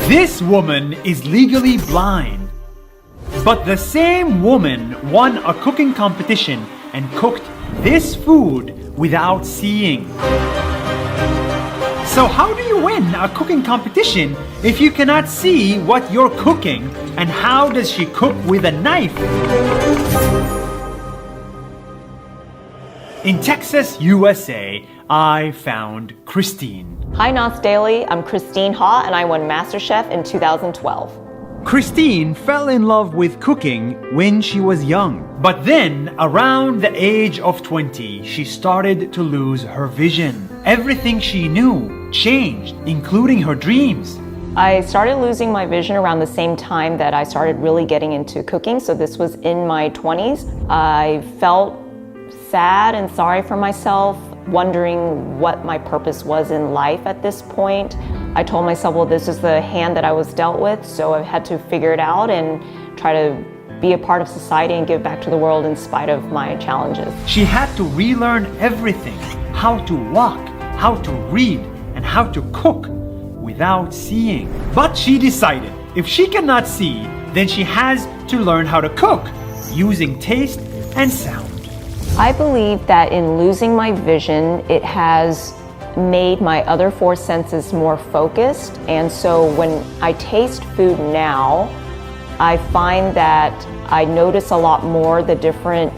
This woman is legally blind. But the same woman won a cooking competition and cooked this food without seeing. So how do you win a cooking competition if you cannot see what you're cooking? And how does she cook with a knife? In Texas, USA, I found Christine. Hi Nos Daily, I'm Christine Ha and I won MasterChef in 2012. Christine fell in love with cooking when she was young. But then, around the age of 20, she started to lose her vision. Everything she knew changed, including her dreams. I started losing my vision around the same time that I started really getting into cooking, so this was in my 20s. I felt sad and sorry for myself, wondering what my purpose was in life at this point. I told myself, well, this is the hand that I was dealt with, so I had to figure it out and try to be a part of society and give back to the world in spite of my challenges. She had to relearn everything, how to walk, how to read, and how to cook without seeing. But she decided if she cannot see, then she has to learn how to cook using taste and sound. I believe that in losing my vision, it has made my other four senses more focused. And so when I taste food now, I find that I notice a lot more the different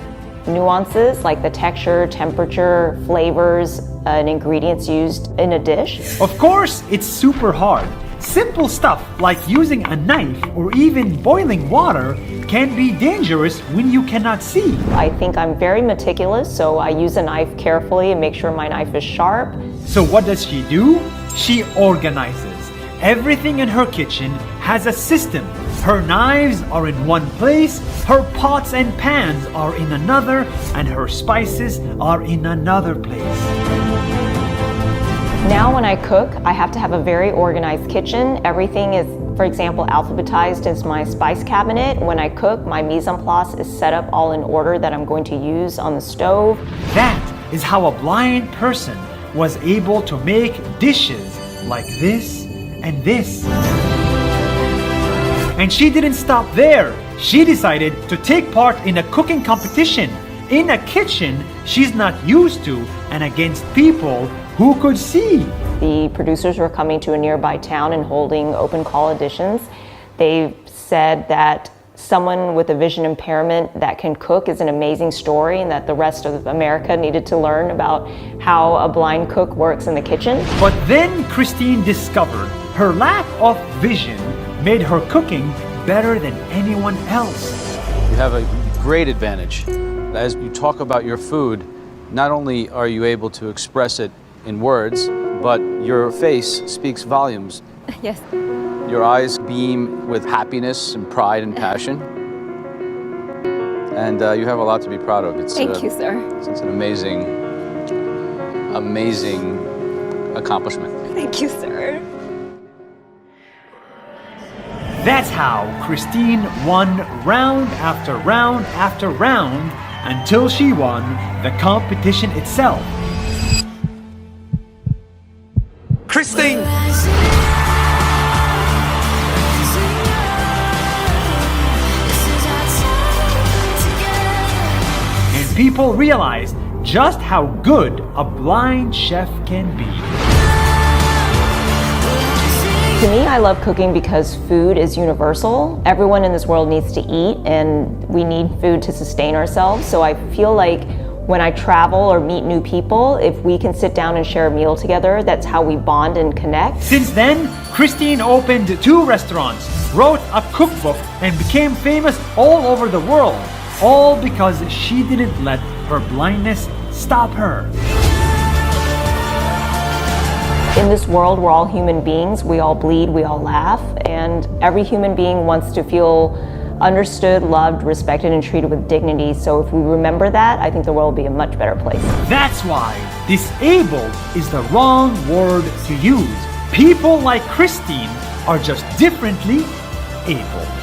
nuances, like the texture, temperature, flavors, and ingredients used in a dish. Of course, it's super hard. Simple stuff like using a knife or even boiling water can be dangerous when you cannot see. I think I'm very meticulous, so I use a knife carefully and make sure my knife is sharp. So what does she do? She organizes. Everything in her kitchen has a system. Her knives are in one place, her pots and pans are in another, and her spices are in another place. Now when I cook, I have to have a very organized kitchen. Everything is, for example, alphabetized as my spice cabinet. When I cook, my mise en place is set up all in order that I'm going to use on the stove. That is how a blind person was able to make dishes like this and this. And she didn't stop there. She decided to take part in a cooking competition in a kitchen she's not used to and against people who could see. The producers were coming to a nearby town and holding open call auditions. They said that someone with a vision impairment that can cook is an amazing story and that the rest of America needed to learn about how a blind cook works in the kitchen. But then Christine discovered her lack of vision made her cooking better than anyone else. You have a great advantage. As you talk about your food, not only are you able to express it in words, but your face speaks volumes. Yes. Your eyes beam with happiness and pride and passion. And you have a lot to be proud of. Thank you, sir. It's an amazing, amazing accomplishment. Thank you, sir. That's how Christine won round after round after round until she won the competition itself. Christine! And people realized just how good a blind chef can be. To me, I love cooking because food is universal. Everyone in this world needs to eat and we need food to sustain ourselves. So I feel like when I travel or meet new people, if we can sit down and share a meal together, that's how we bond and connect. Since then, Christine opened 2 restaurants, wrote a cookbook, and became famous all over the world, all because she didn't let her blindness stop her. In this world, we're all human beings. We all bleed, we all laugh, and every human being wants to feel understood, loved, respected, and treated with dignity. So if we remember that, I think the world will be a much better place. That's why disabled is the wrong word to use. People like Christine are just differently able.